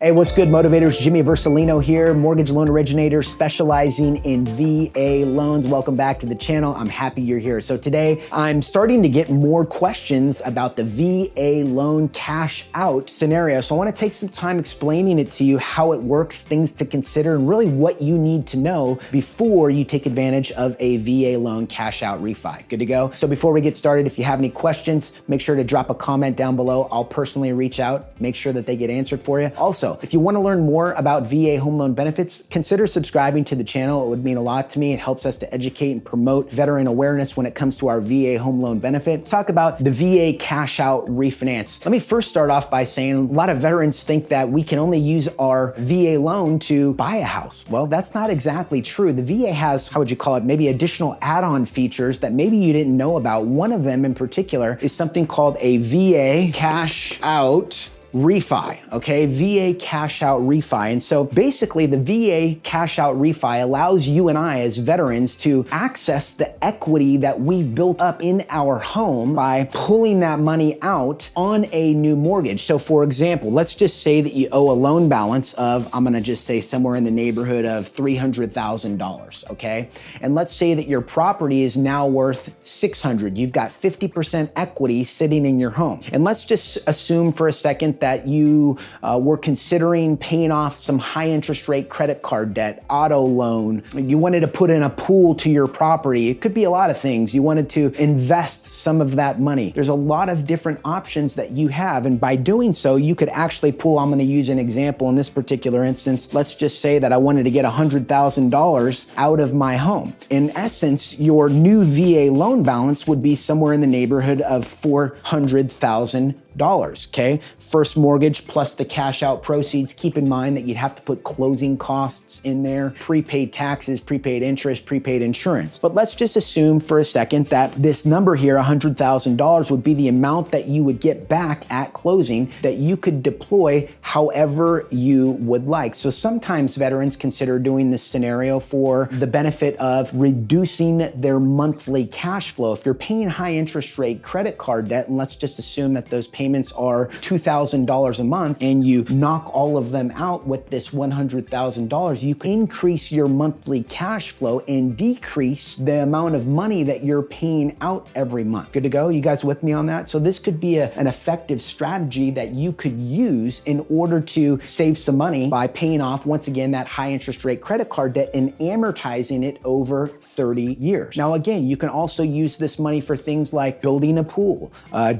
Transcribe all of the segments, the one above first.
Hey, what's good, motivators? Jimmy Vercellino here, mortgage loan originator specializing in VA loans. Welcome back to the channel. I'm happy you're here. So today I'm starting to get more questions about the VA loan cash out scenario. So I want to take some time explaining it to you, how it works, things to consider, and really what you need to know before you take advantage of a VA loan cash out refi. Good to go? So before we get started, if you have any questions, make sure to drop a comment down below. I'll personally reach out, make sure that they get answered for you. Also, if you want to learn more about VA home loan benefits, consider subscribing to the channel. It would mean a lot to me. It helps us to educate and promote veteran awareness when it comes to our VA home loan benefit. Let's talk about the VA cash out refinance. Let me first start off by saying a lot of veterans think that we can only use our VA loan to buy a house. Well, that's not exactly true. The VA has, how would you call it, maybe additional add-on features that maybe you didn't know about. One of them in particular is something called a VA cash out refi, okay? VA cash out refi. And so basically the VA cash out refi allows you and I as veterans to access the equity that we've built up in our home by pulling that money out on a new mortgage. So for example, let's just say that you owe a loan balance of, I'm gonna just say somewhere in the neighborhood of $300,000, okay? And let's say that your property is now worth $600,000. You've got 50% equity sitting in your home. And let's just assume for a second that you were considering paying off some high interest rate credit card debt, auto loan. You wanted to put in a pool to your property. It could be a lot of things. You wanted to invest some of that money. There's a lot of different options that you have. And by doing so, you could actually pull, I'm gonna use an example in this particular instance. Let's just say that I wanted to get $100,000 out of my home. In essence, your new VA loan balance would be somewhere in the neighborhood of $400,000. Okay? First mortgage plus the cash out proceeds. Keep in mind that you'd have to put closing costs in there, prepaid taxes, prepaid interest, prepaid insurance. But let's just assume for a second that this number here, $100,000, would be the amount that you would get back at closing that you could deploy however you would like. So sometimes veterans consider doing this scenario for the benefit of reducing their monthly cash flow. If you're paying high interest rate credit card debt, and let's just assume that those payments are $2,000 a month and you knock all of them out with this $100,000, you can increase your monthly cash flow and decrease the amount of money that you're paying out every month. Good to go? You guys with me on that? So this could be an effective strategy that you could use in order to save some money by paying off, once again, that high interest rate credit card debt and amortizing it over 30 years. Now, again, you can also use this money for things like building a pool,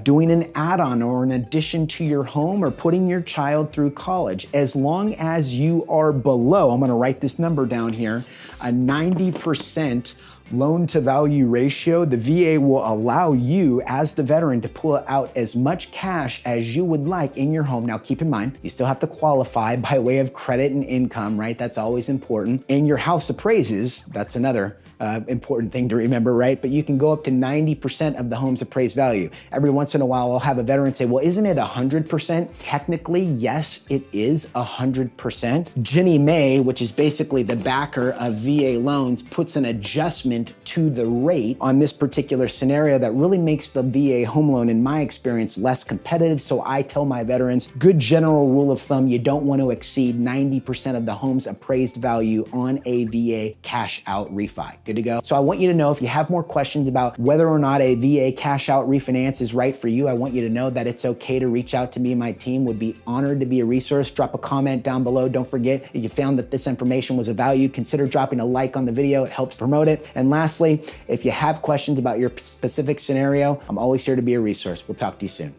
doing an add-on or an addition to your home, or putting your child through college. As long as you are below, I'm gonna write this number down here, a 90% loan to value ratio, the VA will allow you as the veteran to pull out as much cash as you would like in your home. Now, keep in mind, you still have to qualify by way of credit and income, right? That's always important. And your house appraises, that's another important thing to remember, right? But you can go up to 90% of the home's appraised value. Every once in a while, I'll have a veteran say, well, isn't it 100%? Technically, yes, it is 100%. Ginnie Mae, which is basically the backer of VA loans, puts an adjustment to the rate on this particular scenario that really makes the VA home loan, in my experience, less competitive. So I tell my veterans, good general rule of thumb, you don't want to exceed 90% of the home's appraised value on a VA cash out refi. Good to go? So I want you to know, if you have more questions about whether or not a VA cash out refinance is right for you, I want you to know that it's okay to reach out to me and my team. Would be honored to be a resource. Drop a comment down below. Don't forget, if you found that this information was of value, consider dropping a like on the video. It helps promote it. And lastly, if you have questions about your specific scenario, I'm always here to be a resource. We'll talk to you soon.